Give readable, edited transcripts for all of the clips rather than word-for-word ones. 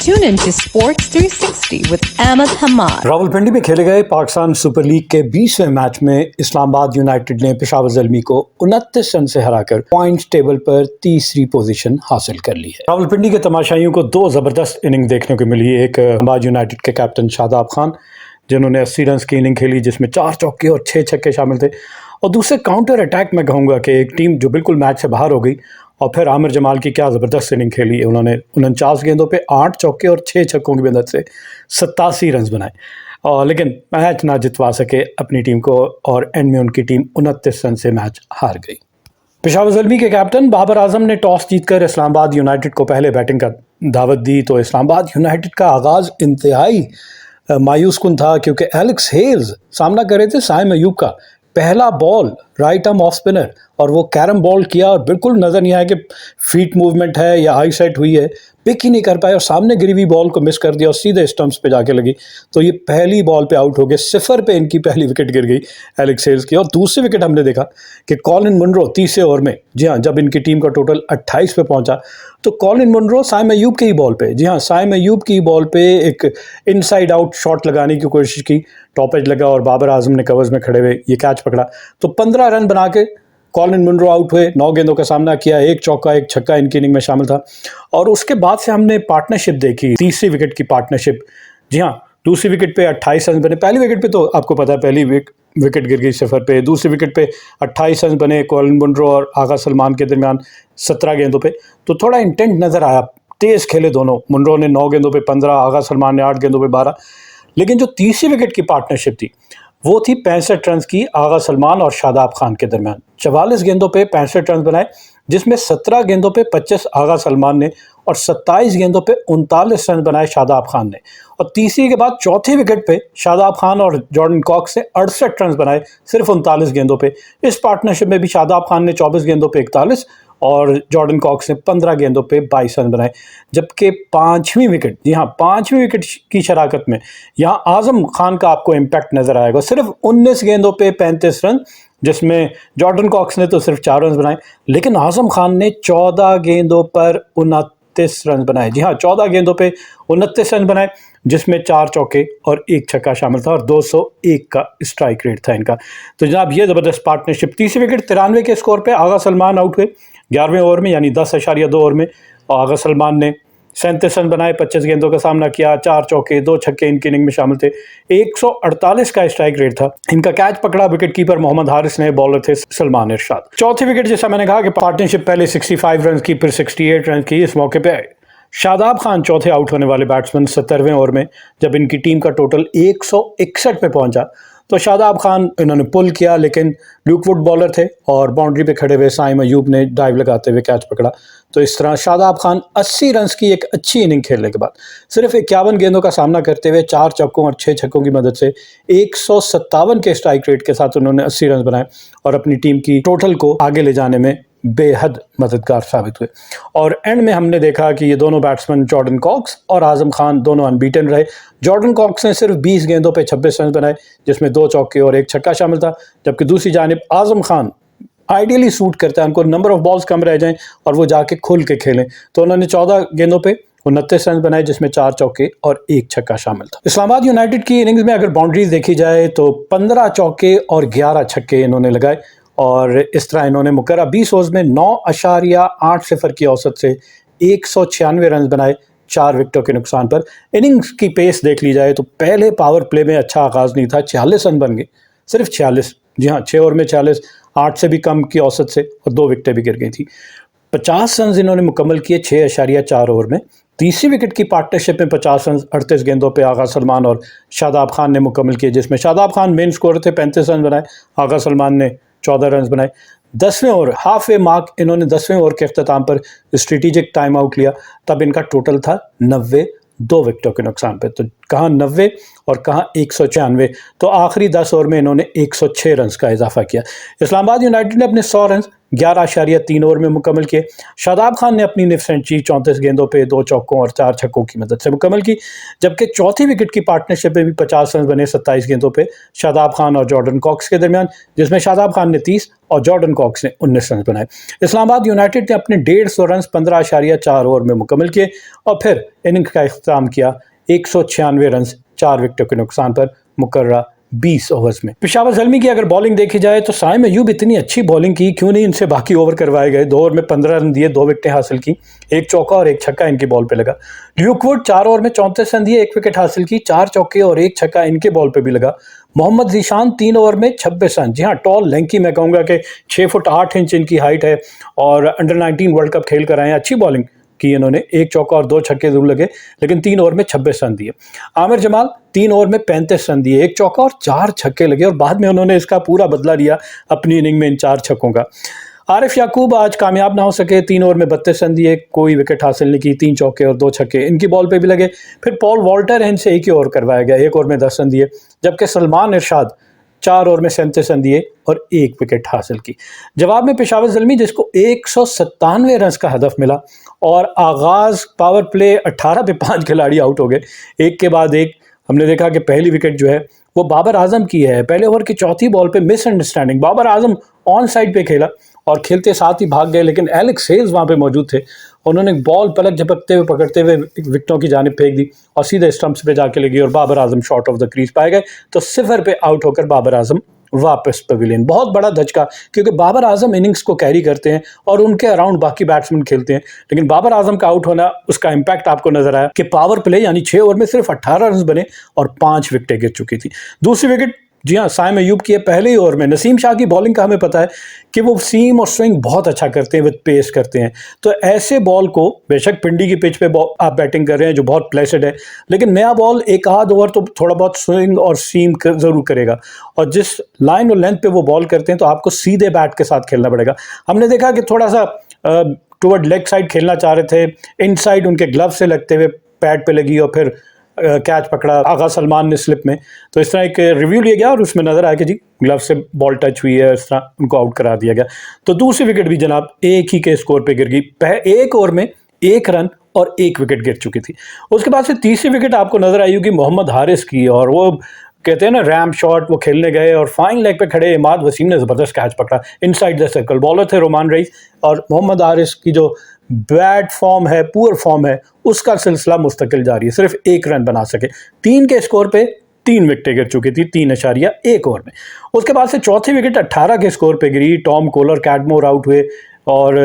Tune in to Sports 360 with Ahmed Hamad. Rawalpindi में खेले गए पाकिस्तान सुपर लीग के 20वें मैच में इस्लामाबाद यूनाइटेड ने पेशावर ज़ल्मी को 29 रन से हराकर पॉइंट्स टेबल पर तीसरी पोजीशन हासिल कर ली है। रावलपिंडी के तमाशाइयों को दो ज़बरदस्त इनिंग देखने को मिली। एक इस्लामाबाद यूनाइटेड के कैप्टन शादाब खान जिन्होंने 80 रन की इनिंग खेली जिसमें 4 चौके और 6 छक्के शामिल थे, और दूसरे काउंटर अटैक में कहूँगा कि एक टीम जो बिल्कुल मैच से बाहर हो गई और फिर आमिर जमाल की क्या ज़बरदस्त इनिंग खेली है। उन्होंने 49 गेंदों पे 8 चौके और 6 छक्कों की मदद से 87 रन बनाए, और लेकिन मैच ना जितवा सके अपनी टीम को, और एंड में उनकी टीम 29 रन से मैच हार गई। पेशावर ज़ल्मी के कैप्टन बाबर आजम ने टॉस जीतकर इस्लामाबाद यूनाइटेड को पहले बैटिंग का दावत दी, तो इस्लामाबाद यूनाइटेड का आगाज़ इंतहाई मायूस कुन था क्योंकि एलेक्स हेल्स सामना कर रहे थे साइम अयूब का। पहला ball right arm off spinner और वो कैरम बॉल किया और बिल्कुल नज़र नहीं आया कि फीट मूवमेंट है या आई साइट हुई है, पिक ही नहीं कर पाए और सामने गिरी हुई बॉल को मिस कर दिया और सीधे स्टंप्स पे जाके लगी। तो ये पहली बॉल पे आउट हो गए, 0 पे इनकी पहली विकेट गिर गई एलेक्स हेल्स की। और दूसरी विकेट हमने देखा कि कॉलिन मुनरो तीसरे ओवर में, जी हाँ, जब इनकी टीम का टोटल 28 पे पहुंचा तो कॉलिन मुनरो साइम अयूब की ही बॉल पे, जी हाँ, साइम अयूब की बॉल पे एक इनसाइड आउट शॉट लगाने की कोशिश की, टॉप एज लगा और बाबर आजम ने कवर्स में खड़े हुए ये कैच पकड़ा। तो 15 रन बना के कॉलिन मुनरो आउट हुए, 9 गेंदों का सामना किया, 1 चौका 1 छक्का इनकी इनिंग में शामिल था। और उसके बाद से हमने पार्टनरशिप देखी, तीसरी विकेट की पार्टनरशिप। जी हाँ, दूसरी विकेट पे 28 रन बने, पहली विकेट पे तो आपको पता है पहली विकेट गिर गई 0 पे, दूसरी विकेट पे 28 रन बने कॉलिन मुनरो और आगा सलमान के दरमियान 17 गेंदों पे। तो थोड़ा इंटेंट नज़र आया, तेज़ खेले दोनों, मुनरो ने 9 गेंदों पे 15, आगा सलमान ने 8 गेंदों पे 12। लेकिन जो तीसरी विकेट की पार्टनरशिप थी वो थी 65 रन की आगा सलमान और शादाब खान के दरमियान। 44 गेंदों पे 65 रन बनाए जिसमें 17 गेंदों पे 25 आगा सलमान ने और 27 गेंदों पे 39 रन बनाए शादाब खान ने। और तीसरी के बाद चौथी विकेट पे शादाब खान और जॉर्डन कॉक्स ने 68 रन बनाए सिर्फ 39 गेंदों पे। इस पार्टनरशिप में भी शादाब खान ने 24 गेंदों पे 41 और जॉर्डन कॉक्स ने 15 गेंदों पे 22 रन बनाए। जबकि पांचवी विकेट, जी हाँ, पांचवी विकेट की शराकत में यहाँ आजम खान का आपको इम्पैक्ट नजर आएगा। सिर्फ 19 गेंदों पे 35 रन, जिसमें जॉर्डन कॉक्स ने तो सिर्फ 4 रन बनाए, लेकिन आजम खान ने 14 गेंदों पर 29 रन बनाए। जी हाँ, 14 गेंदों पे 29 रन बनाए जिसमें 4 चौके और 1 छक्का शामिल था और 201 का स्ट्राइक रेट था इनका। तो जनाब ये ज़बरदस्त पार्टनरशिप। तीसरी विकेट 93 के स्कोर पे आगा सलमान आउट हुए 11वें ओवर में, यानी 10.2 ओवर में, और आगा सलमान ने 37 रन बनाए, 25 गेंदों का सामना किया, 4 चौके 2 छक्के इनकी इनिंग में शामिल थे। 148 का स्ट्राइक रेट था। इनका कैच पकड़ा विकेट कीपर मोहम्मद हारिस ने, बॉलर थे सलमान इरशाद। चौथी विकेट जैसा मैंने कहा कि पार्टनरशिप पहले 65 रन की, फिर 68 रन की। इस मौके पे शादाब खान चौथे आउट होने वाले बैट्समैन 70वें ओवर में, जब इनकी टीम का टोटल 161 पे पहुंचा तो शादाब खान इन्होंने पुल किया, लेकिन ल्यूक वुड बॉलर थे और बाउंड्री पे खड़े हुए साइम अयूब ने डाइव लगाते हुए कैच पकड़ा। तो इस तरह शादाब खान 80 रन की एक अच्छी इनिंग खेलने के बाद सिर्फ 51 गेंदों का सामना करते हुए 4 चौकों और 6 छक्कों की मदद से 157 के स्ट्राइक रेट के साथ उन्होंने 80 रन बनाए और अपनी टीम की टोटल को आगे ले जाने में बेहद मददगार साबित हुए। और एंड में हमने देखा कि ये दोनों बैट्समैन जॉर्डन कॉक्स और आजम खान दोनों अनबीटन रहे। जॉर्डन कॉक्स ने सिर्फ 20 गेंदों पे 26 रन बनाए जिसमें 2 चौके और 1 छक्का शामिल था, जबकि दूसरी जानिब आजम खान आइडियली सूट करता है, उनको नंबर ऑफ बॉल्स कम रह जाएं और वो जाके खुल के खेलें, तो उन्होंने 14 गेंदों पे 29 रन बनाए जिसमें 4 चौके और 1 छक्का शामिल था। इस्लामाबाद यूनाइटेड की इनिंग्स में अगर बाउंड्रीज देखी जाए तो 15 चौके और 11 छक्के इन्होंने लगाए और इस तरह इन्होंने मुकर्रर 20 ओवर्स में 9.8 की औसत से 196 रन बनाए 4 विकेटों के नुकसान पर। इनिंग्स की पेस देख ली जाए तो पहले पावर प्ले में अच्छा आगाज़ नहीं था, 46 रन बन गए, सिर्फ 46, जी हाँ, 6 ओवर में 46, 8 से भी कम की औसत से, और 2 विकेटें भी गिर गई थी। 50 रन इन्होंने मुकम्मल किए 6.4 ओवर में। तीसरी विकेट की पार्टनरशिप में 50 रन 38 गेंदों पे आगा सलमान और शादाब खान ने मुकम्मल किए, जिसमें शादाब खान मेन स्कोर थे, 35 रन बनाए, आगा सलमान ने 14 रन बनाए। 10वें ओवर, हाफ वे मार्क, इन्होंने 10वें ओवर के अख्ताम पर स्ट्रेटेजिक टाइम आउट लिया, तब इनका टोटल था 90, 2 विकेटों के नुकसान पे। तो कहाँ 90 और कहाँ 196, तो आखिरी 10 ओवर में इन्होंने 106 रन का इजाफा किया। इस्लामाबाद यूनाइटेड ने अपने 100 रन 11.3 ओवर में मुकम्मल किए। शादाब खान ने अपनी निफ सेंचुरी 34 गेंदों पे 2 चौकों और 4 छक्कों की मदद से मुकम्मल की, जबकि चौथी विकेट की पार्टनरशिप में भी 50 रन बने 27 गेंदों पे शादाब खान और जॉर्डन कॉक्स के दरमियान, जिसमें शादाब खान ने 30 और जॉर्डन कॉक्स ने 19 रन बनाए। इस्लामाबाद यूनाइटेड ने अपने 150 रन 15.4 ओवर में मुकम्मल किए और फिर इनिंग का इख्तिताम किया 196 रन 4 विकेटों के नुकसान पर मुकर्रा 20 ओवर्स में। पेशावर ज़ल्मी की अगर बॉलिंग देखी जाए तो साइम अयूब इतनी अच्छी बॉलिंग की, क्यों नहीं इनसे बाकी ओवर करवाए गए। 2 ओवर में 15 रन दिए, 2 विकेटें हासिल की, 1 चौका और 1 छक्का इनकी बॉल पे लगा। ल्यूक वुड 4 ओवर में 34 रन दिए, 1 विकेट हासिल की, 4 चौके और 1 छक्का इनके बॉल पे भी लगा। मोहम्मद जीशान 3 ओवर में 26 रन, जी हाँ टॉल लैंकी, मैं कहूँगा कि 6 फुट 8 इंच इनकी हाइट है और अंडर 19 वर्ल्ड कप खेल कर आए हैं। अच्छी बॉलिंग की इन्होंने, 1 चौका और 2 छक्के जरूर लगे, लेकिन 3 ओवर में 26 रन दिए। आमिर जमाल 3 ओवर में 35 रन दिए, 1 चौका और 4 छक्के लगे और बाद में उन्होंने इसका पूरा बदला लिया अपनी इनिंग में इन 4 छक्कों का। आरिफ याकूब आज कामयाब ना हो सके, 3 ओवर में 32 रन दिए, कोई विकेट हासिल नहीं की, 3 चौके और 2 छक्के इनकी बॉल पे भी लगे। फिर पॉल वॉल्टर इनसे 1 ही ओवर करवाया गया, 1 ओवर में 10 रन दिए, जबकि सलमान इरशाद 4 ओवर में 37 रन दिए और 1 विकेट हासिल की। जवाब में पेशावर ज़ल्मी, जिसको 197 रन का हदफ मिला और आगाज पावर प्ले 18 पे 5 खिलाड़ी आउट हो गए, एक के बाद एक। हमने देखा कि पहली विकेट जो है वो बाबर आजम की है। पहले ओवर की चौथी बॉल पे misunderstanding, Babar Azam on side पे खेला और खेलते साथ ही भाग गए, लेकिन एलेक्स हेल्स वहाँ पे मौजूद थे। उन्होंने बॉल पलक झपकते हुए पकड़ते हुए विकेटों की जानिब फेंक दी और सीधे स्टंप्स पे जाके लगी और Babar Azam short of the crease पाए गए। तो 0 पे आउट होकर बाबर आजम वापस पवेलियन। बहुत बड़ा धचका, क्योंकि बाबर आजम इनिंग्स को कैरी करते हैं और उनके अराउंड बाकी बैट्समैन खेलते हैं, लेकिन बाबर आजम का आउट होना, उसका इंपैक्ट आपको नजर आया कि पावर प्ले यानी 6 ओवर में सिर्फ 18 रन बने और 5 विकेटें गिर चुकी थी। दूसरी विकेट, जी हाँ, साइम अयूब की है पहले ही ओवर में। नसीम शाह की बॉलिंग का हमें पता है कि वो सीम और स्विंग बहुत अच्छा करते हैं, विद पेस करते हैं। तो ऐसे बॉल को, बेशक पिंडी की पिच पे आप बैटिंग कर रहे हैं जो बहुत प्लेसेड है, लेकिन नया बॉल एक आध ओवर तो थोड़ा बहुत स्विंग और सीम जरूर करेगा, और जिस लाइन और लेंथ पे वो बॉल करते हैं तो आपको सीधे बैट के साथ खेलना पड़ेगा। हमने देखा कि थोड़ा सा टुवर्ड लेग साइड खेलना चाह रहे थे, इन साइड उनके ग्लव से लगते हुए पैड पे लगी और फिर कैच पकड़ा आगा सलमान ने स्लिप में। तो इस तरह एक रिव्यू लिया गया और उसमें नजर आया कि जी ग्लव से बॉल टच हुई है, इस तरह उनको आउट करा दिया गया। तो दूसरी विकेट भी जनाब एक ही के स्कोर पे गिर गई। 1 ओवर में 1 रन और 1 विकेट गिर चुकी थी। उसके बाद से तीसरी विकेट आपको नजर आई होगी मोहम्मद हारिस की, और वो कहते हैं ना रैम्प शॉट, वो खेलने गए और फाइन लेग पे खड़े इमाद वसीम ने जबरदस्त कैच पकड़ा इनसाइड द सर्कल। बॉलर थे रोमान रईस, और मोहम्मद हारिस की जो बैड फॉर्म है, पुअर फॉर्म है, उसका सिलसिला मुस्तकिल जारी है। सिर्फ 1 रन बना सके, 3 के स्कोर पे 3 विकेटें गिर चुकी थी 3.1 ओवर में। उसके बाद से चौथी विकेट 18 के स्कोर पे गिरी। टॉम कोलर, कैडमोर आउट हुए और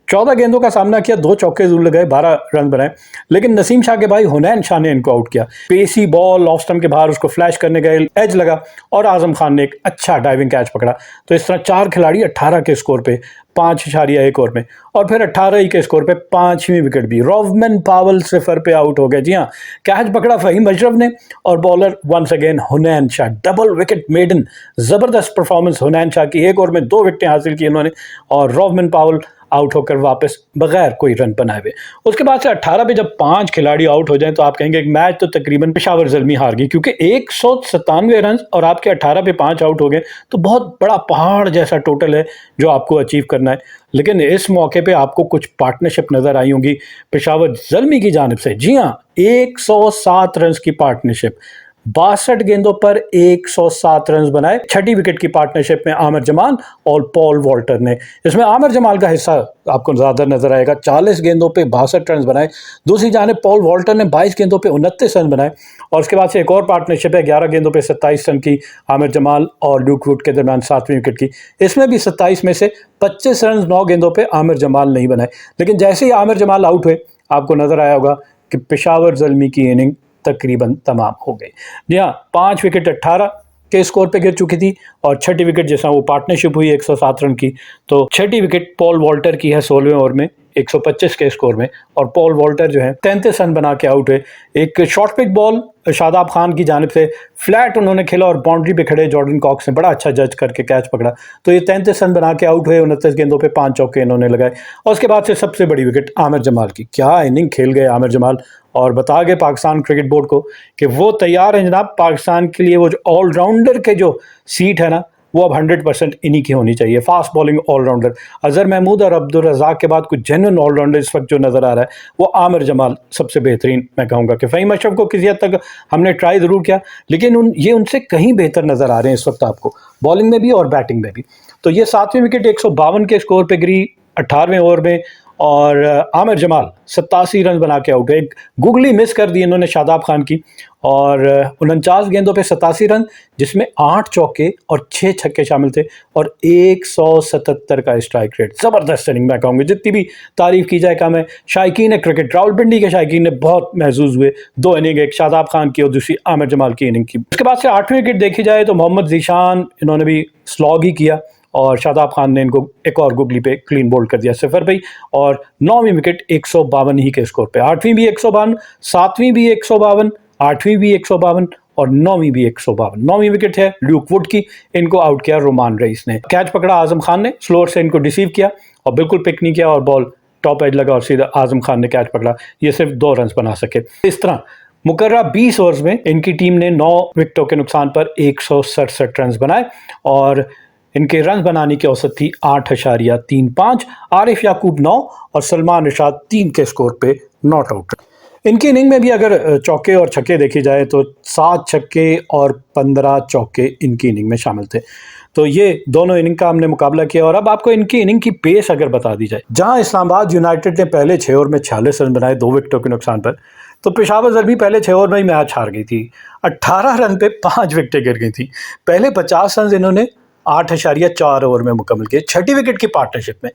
14 गेंदों का सामना किया, 2 चौके जरूर लगाए, 12 रन बनाए, लेकिन नसीम शाह के भाई हुनैन शाह ने इनको आउट किया। पेसी बॉल ऑफ स्टंप के बाहर, उसको फ्लैश करने गए, एज लगा और आजम खान ने एक अच्छा डाइविंग कैच पकड़ा। तो इस तरह 4 खिलाड़ी 18 के स्कोर पे 5.1 ओवर में, और फिर 18 ही के स्कोर पे 5वीं विकेट भी रोवमन पावल 0 पे आउट हो गए। जी हाँ, कैच पकड़ा फहीम अशरफ ने और bowler once again Hunain Shah, double wicket maiden. जबरदस्त परफॉर्मेंस हुनैन शाह की, 1 ओवर में 2 विकेटें हासिल की इन्होंने और रोवमन पावल आउट होकर वापस बगैर कोई रन बनाए हुए। उसके बाद से 18 पे जब 5 खिलाड़ी आउट हो जाएं तो आप कहेंगे मैच तो तकरीबन पेशावर ज़ल्मी हार गई, क्योंकि 197 रन और आपके 18 पे 5 आउट हो गए, तो बहुत बड़ा पहाड़ जैसा टोटल है जो आपको अचीव करना है। लेकिन इस मौके पे आपको कुछ पार्टनरशिप नजर आई होंगी पेशावर ज़ल्मी की जानिब से। जी हाँ, 107 रन की पार्टनरशिप, 62 गेंदों पर 107 रन बनाए। छठी विकेट की पार्टनरशिप में आमिर जमाल और पॉल वॉल्टर ने। इसमें आमिर जमाल का हिस्सा आपको ज़्यादा नजर आएगा, 40 गेंदों पे 62 रन बनाए। दूसरी जाने पॉल वॉल्टर ने 22 गेंदों पे 29 रन बनाए। और उसके बाद से एक और पार्टनरशिप है 11 गेंदों पे 27 रन की, आमिर जमाल और ल्यूक वुड के दरमियान 7वीं विकेट की। इसमें भी 27 में से 25 रन 9 गेंदों पे आमिर जमाल नहीं बनाए। लेकिन जैसे ही आमिर जमाल आउट हुए, आपको नजर आया होगा कि पेशावर ज़ल्मी की इनिंग तकरीबन तमाम हो गई। जी हाँ, 5 विकेट 18 के स्कोर पे गिर चुकी थी और छठी विकेट जैसा वो पार्टनरशिप हुई 107 रन की, तो छठी विकेट पॉल वॉल्टर की है 16वें ओवर में 125 के स्कोर में, और पॉल वॉल्टर जो है 33 रन बना के आउट हुए। एक short pitch ball Shadab Khan की जानिब से फ्लैट उन्होंने खेला और बाउंड्री पे खड़े जॉर्डन कॉक्स ने बड़ा अच्छा जज करके कैच पकड़ा, तो ये 33 रन बना के आउट हुए। 29 गेंदों पे 5 चौके इन्होंने लगाए। और उसके बाद से सबसे बड़ी विकेट आमिर जमाल की। क्या इनिंग खेल गए आमिर जमाल, और बता गए पाकिस्तान क्रिकेट बोर्ड को कि वो तैयार हैं जनाब पाकिस्तान के लिए। वो जो ऑलराउंडर के जो सीट है ना, वो अब 100% इन्हीं की होनी चाहिए। Fast bowling allrounder Azhar Mahmood और अब्दुल रज़ाक के बाद कुछ जेन्युइन ऑलराउंडर इस वक्त जो नज़र आ रहा है वो आमिर जमाल सबसे बेहतरीन मैं कहूँगा कि फ़हीम अशरफ को किसी हद तक हमने ट्राई ज़रूर किया, लेकिन ये उनसे कहीं बेहतर नज़र आ रहे हैं इस वक्त आपको, बॉलिंग में भी और बैटिंग में भी। तो ये 7वीं विकेट 152 के स्कोर पर गिरी 18वें ओवर में, और आमिर जमाल 87 रन बना के आउट है। एक गुगली मिस कर दी इन्होंने शादाब खान की, और 49 गेंदों पे 87 रन, जिसमें 8 चौके और 6 छक्के शामिल थे, और 177 का स्ट्राइक रेट। ज़बरदस्त इनिंग मैं कहूँगी, जितनी भी तारीफ़ की जाए कम है। शायकीन क्रिकेट, रावलपिंडी के शायकीन ने बहुत महसूस हुए 2 इनिंग, एक शादाब खान की और दूसरी आमिर जमाल की इनिंग की। उसके बाद से 8वीं विकेट देखी जाए तो मोहम्मद ज़ीशान इन्होंने भी स्लॉग ही किया, और शादाब खान ने इनको एक और गुगली पे क्लीन बोल्ड कर दिया 0 पे, और 9वीं विकेट 152 ही के स्कोर पे। 8वीं भी 152, 7वीं भी 152, 8वीं भी 152 और 9वीं भी 152। 9वीं विकेट है ल्यूक वुड की, इनको आउट किया रोमान रईस ने। कैच पकड़ा आजम खान ने, स्लोअर से इनको डिसीव किया और बिल्कुल पिक नहीं किया, और बॉल टॉप एज लगा और सीधा आजम खान ने कैच पकड़ा। ये सिर्फ 2 रन बना सके। इस तरह मुकर्रा 20 ओवर्स में इनकी टीम ने 9 विकेटों के नुकसान पर 167 रन बनाए, और इनके रन बनाने की औसत थी 8.35। आरिफ याकूब 9 और सलमान इरशाद 3 के स्कोर पे नॉट आउट। इनकी इनिंग में भी अगर चौके और छक्के देखे जाए तो 7 छक्के और 15 चौके इनकी इनिंग में शामिल थे। तो ये दोनों इनिंग का हमने मुकाबला किया, और अब आपको इनकी इनिंग की पेस अगर बता दी जाए, जहां इस्लामाबाद यूनाइटेड ने पहले 6 ओवर में 46 रन बनाए 2 विकेटों के नुकसान पर, तो पेशावर ज़ल्मी पहले 6 ओवर में ही मैच हार गई थी। 18 रन पे 5 विकेटें गिर गई थी। पहले 50 रन इन्होंने 8.4 ओवर में मुकम्मल किए। 6ठी विकेट की पार्टनरशिप में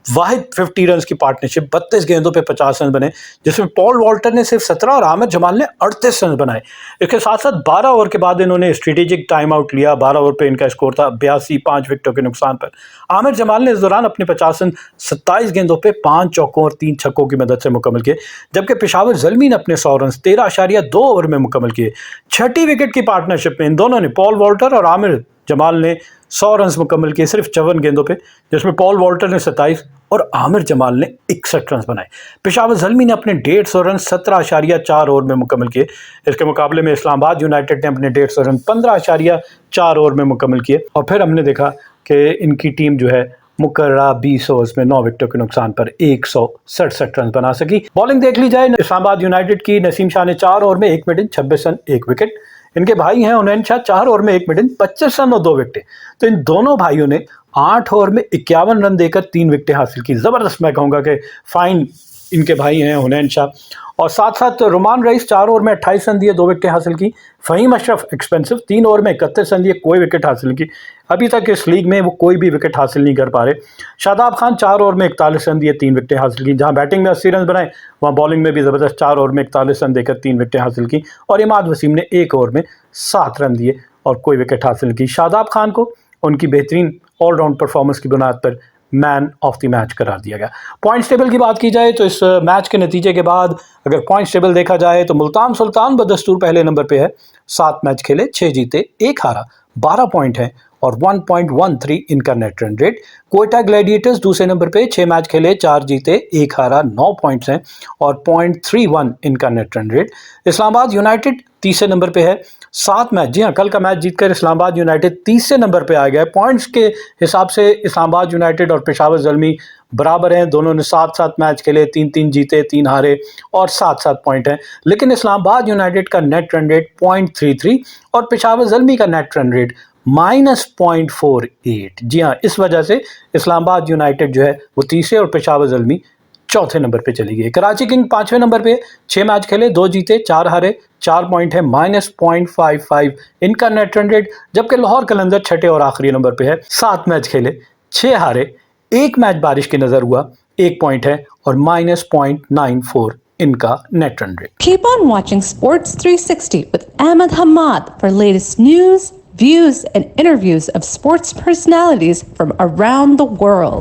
वाहिद 50 रन की पार्टनरशिप, 32 गेंदों पे 50 रन बने, जिसमें पॉल वॉल्टर ने सिर्फ 17 और आमिर जमाल ने 38 रन बनाए। इसके साथ साथ 12 ओवर के बाद इन्होंने स्ट्रेटेजिक टाइम आउट लिया। 12 ओवर पे इनका स्कोर था 82, 5 विकेटों के नुकसान पर। आमिर जमाल ने इस दौरान अपने 50 रन 27 गेंदों पे 5 चौकों और 3 छक्कों की मदद से मुकम्मल किए, जबकि पेशावर ज़ल्मी ने अपने 100 रन 13.2 ओवर में मुकम्मल किए। 6ठी विकेट की पार्टनरशिप में इन दोनों ने, पॉल वॉल्टर और आमिर जमाल ने 100 रन मुकम्मल किए सिर्फ 54 गेंदों पे, जिसमें पॉल वॉल्टर ने 27 और आमिर जमाल ने 61 रन बनाए। पेशावर ज़ल्मी ने अपने 150 रन 17.4 ओवर में मुकम्मल किए। इसके मुकाबले में इस्लामाबाद यूनाइटेड ने अपने 150 रन 15.4 ओवर में मुकम्मल किए। और फिर हमने देखा कि इनकी टीम जो है मुकर्रा 20 ओवर्स में 9 विकेटों के नुकसान पर 167 रन बना सकी। बॉलिंग देख ली जाए इस्लामाबाद यूनाइटेड की, नसीम शाह ने 4 ओवर में 1 मिडन 26 रन 1 विकेट। इनके भाई हैं हुनैन शाह, 4 ओवर में 1 मिडन 25 रन और 2 विकेटें। तो इन दोनों भाइयों ने 8 ओवर में 51 रन देकर 3 विकेटें हासिल की। ज़बरदस्त मैं कहूँगा कि फाइन इनके भाई हैं हुनैन शाह। और साथ साथ रोमान रईस 4 ओवर में 28 रन दिए, 2 विकेटें हासिल की। फ़हीम अशरफ एक्सपेंसिव 3 ओवर में 31 रन दिए, कोई विकेट हासिल नहीं की। अभी तक इस लीग में वो कोई भी विकेट हासिल नहीं कर पा रहे। शादाब खान 4 ओवर में 41 रन दिए, 3 विकेटें हासिल की। जहाँ बैटिंग में 80 रन बनाए, वहाँ बॉलिंग में भी ज़बरदस्त 4 ओवर में 41 रन देकर 3 विकेटें हासिल की। और इमाद वसीम ने 1 ओवर में 7 रन दिए और कोई विकेट हासिल नहीं की। शादाब खान को उनकी बेहतरीन ऑलराउंड परफॉर्मेंस की बुनियाद पर मैन ऑफ द मैच करार दिया गया। पॉइंट्स टेबल की बात की जाए तो इस मैच के नतीजे के बाद अगर पॉइंट्स टेबल देखा जाए तो मुल्तान सुल्तान बदस्तूर पहले नंबर पे है, 7 मैच खेले 6 जीते 1 हारा, 12 पॉइंट है और 1.13 इनका net run rate. Quetta Gladiators दूसरे नंबर पे, 6 मैच खेले 4 जीते 1 हारा, 9 पॉइंट्स हैं और 0.31 इनका net run rate. Islamabad United तीसरे नंबर पे है, 7 मैच, जी हाँ कल का मैच जीतकर इस्लामाबाद यूनाइटेड तीसरे नंबर पे आ गया है। पॉइंट्स के हिसाब से इस्लामाबाद यूनाइटेड और पेशावर ज़ल्मी बराबर हैं, दोनों ने 7-7 मैच खेले, 3-3 जीते 3 हारे और 7-7 पॉइंट हैं। लेकिन इस्लामाबाद यूनाइटेड का नेट रन रेट 0.33 और पेशावर ज़ल्मी का नेट रन रेट -0.48। जी हाँ, इस वजह से इस्लामाबाद यूनाइटेड जो है वो तीसरे और पेशावर ज़ल्मी चौथे नंबर पे चली गई। कराची किंग 5वें नंबर पे, 6 मैच खेले 2 जीते 4 हारे, 4 पॉइंट है, -0.55 इनका नेट रन रेट। जबकि लाहौर कलंदर छठे और आखिरी नंबर पे है, 7 मैच खेले 6 हारे, 1 मैच बारिश की नजर हुआ, 1 पॉइंट है और -0.94 इनका net run rate. Keep on watching Sports 360 with Ahmed Hamad for latest news, views, and interviews of sports personalities from around the world.